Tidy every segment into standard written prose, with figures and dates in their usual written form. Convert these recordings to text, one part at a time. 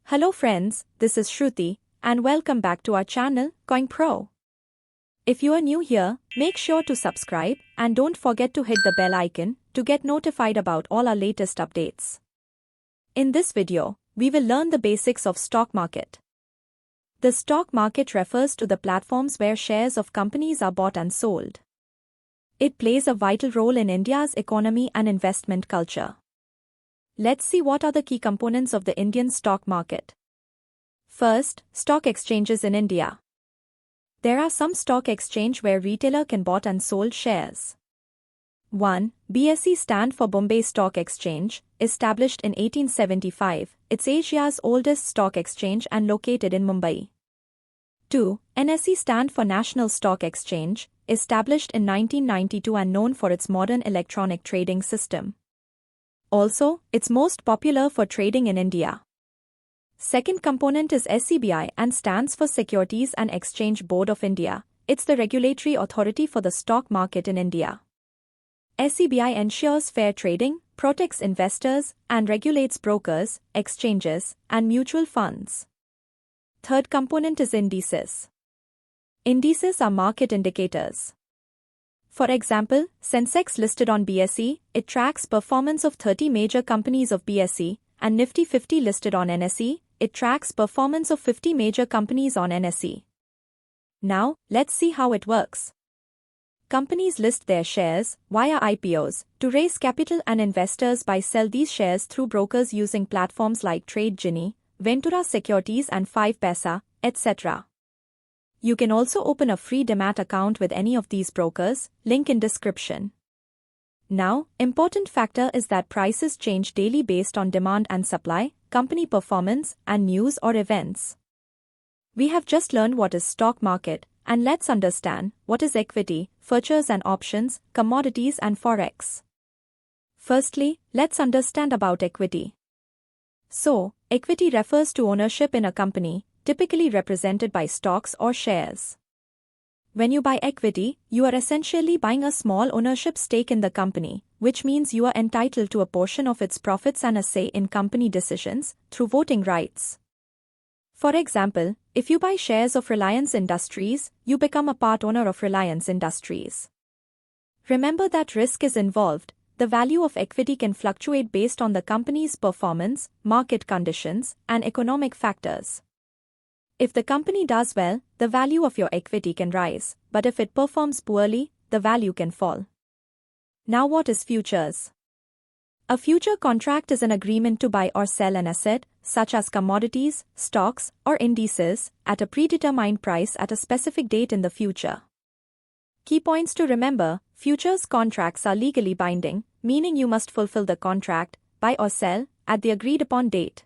Hello friends, this is Shruti, and welcome back to our channel, CoinPro. If you are new here, make sure to subscribe and don't forget to hit the bell icon to get notified about all our latest updates. In this video, we will learn the basics of stock market. The stock market refers to the platforms where shares of companies are bought and sold. It plays a vital role in India's economy and investment culture. Let's see what are the key components of the Indian stock market. First, stock exchanges in India. There are some stock exchange where retailer can bought and sold shares. 1. BSE stand for Bombay Stock Exchange, established in 1875, it's Asia's oldest stock exchange and located in Mumbai. 2. NSE stand for National Stock Exchange, established in 1992 and known for its modern electronic trading system. Also, it's most popular for trading in India. Second component is SEBI and stands for Securities and Exchange Board of India. It's the regulatory authority for the stock market in India. SEBI ensures fair trading, protects investors, and regulates brokers, exchanges, and mutual funds. Third component is indices. Indices are market indicators. For example, Sensex listed on BSE, it tracks performance of 30 major companies of BSE, and Nifty 50 listed on NSE, it tracks performance of 50 major companies on NSE. Now, let's see how it works. Companies list their shares via IPOs to raise capital, and investors buy-sell these shares through brokers using platforms like Tradejini, Ventura Securities and 5paisa, etc. You can also open a free demat account with any of these brokers, link in description. Now, important factor is that prices change daily based on demand and supply, company performance, and news or events. We have just learned what is stock market, and let's understand what is equity, futures and options, commodities and forex. Firstly, let's understand about equity. So, equity refers to ownership in a company, typically represented by stocks or shares. When you buy equity, you are essentially buying a small ownership stake in the company, which means you are entitled to a portion of its profits and a say in company decisions through voting rights. For example, if you buy shares of Reliance Industries, you become a part owner of Reliance Industries. Remember that risk is involved. The value of equity can fluctuate based on the company's performance, market conditions, and economic factors. If the company does well, the value of your equity can rise, but if it performs poorly, the value can fall. Now what is futures? A future contract is an agreement to buy or sell an asset, such as commodities, stocks, or indices, at a predetermined price at a specific date in the future. Key points to remember: futures contracts are legally binding, meaning you must fulfill the contract, buy or sell, at the agreed upon date.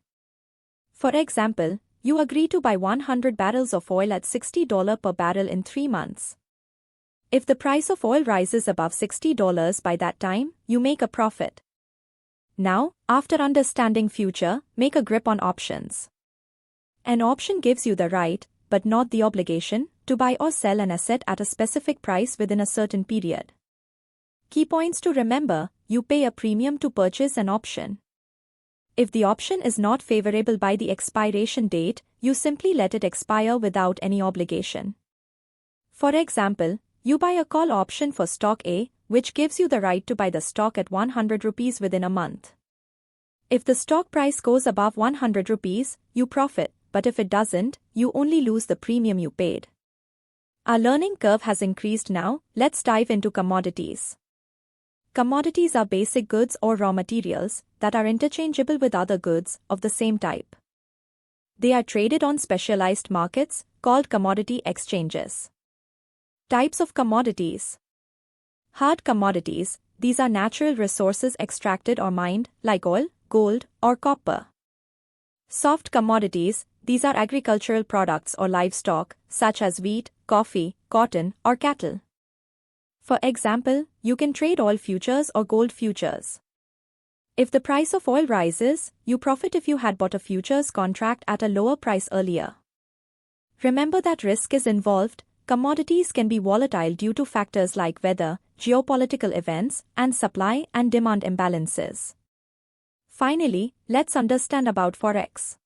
For example, you agree to buy 100 barrels of oil at $60 per barrel in 3 months. If the price of oil rises above $60 by that time, you make a profit. Now, after understanding future, make a grip on options. An option gives you the right, but not the obligation, to buy or sell an asset at a specific price within a certain period. Key points to remember: you pay a premium to purchase an option. If the option is not favorable by the expiration date, you simply let it expire without any obligation. For example, you buy a call option for stock A, which gives you the right to buy the stock at 100 rupees within a month. If the stock price goes above 100 rupees, you profit, but if it doesn't, you only lose the premium you paid. Our learning curve has increased now, let's dive into commodities. Commodities are basic goods or raw materials that are interchangeable with other goods of the same type. They are traded on specialized markets, called commodity exchanges. Types of commodities. Hard commodities, these are natural resources extracted or mined, like oil, gold, or copper. Soft commodities, these are agricultural products or livestock, such as wheat, coffee, cotton, or cattle. For example, you can trade oil futures or gold futures. If the price of oil rises, you profit if you had bought a futures contract at a lower price earlier. Remember that risk is involved. Commodities can be volatile due to factors like weather, geopolitical events, and supply and demand imbalances. Finally, let's understand about forex.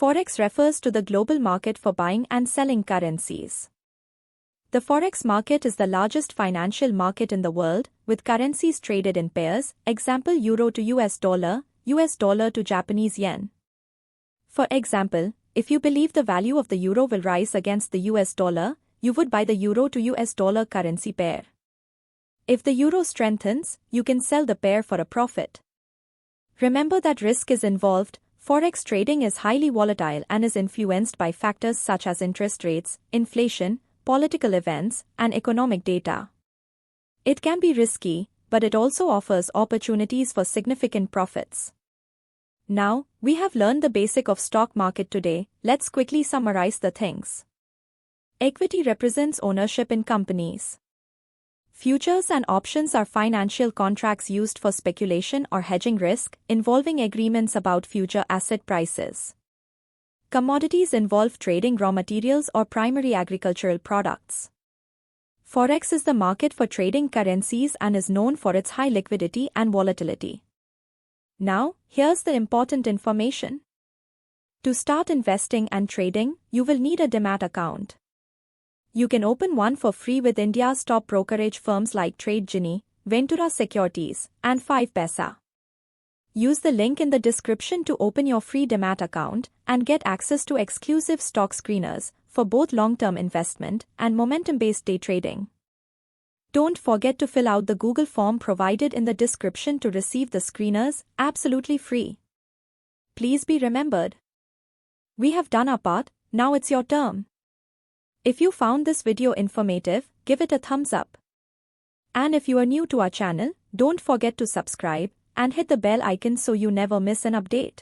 Forex refers to the global market for buying and selling currencies. The forex market is the largest financial market in the world, with currencies traded in pairs, example euro to US dollar to Japanese yen. For example, if you believe the value of the euro will rise against the US dollar, you would buy the euro to US dollar currency pair. If the euro strengthens, you can sell the pair for a profit. Remember that risk is involved. Forex trading is highly volatile and is influenced by factors such as interest rates, inflation, political events, and economic data. It can be risky, but it also offers opportunities for significant profits. Now, we have learned the basic of stock market today. Let's quickly summarize the things. Equity represents ownership in companies. Futures and options are financial contracts used for speculation or hedging risk, involving agreements about future asset prices. Commodities involve trading raw materials or primary agricultural products. Forex is the market for trading currencies and is known for its high liquidity and volatility. Now, here's the important information. To start investing and trading, you will need a demat account. You can open one for free with India's top brokerage firms like Tradejini, Ventura Securities, and 5paisa. Use the link in the description to open your free demat account and get access to exclusive stock screeners for both long-term investment and momentum-based day trading. Don't forget to fill out the Google form provided in the description to receive the screeners absolutely free. Please be remembered. We have done our part, now it's your turn. If you found this video informative, give it a thumbs up. And if you are new to our channel, don't forget to subscribe and hit the bell icon so you never miss an update.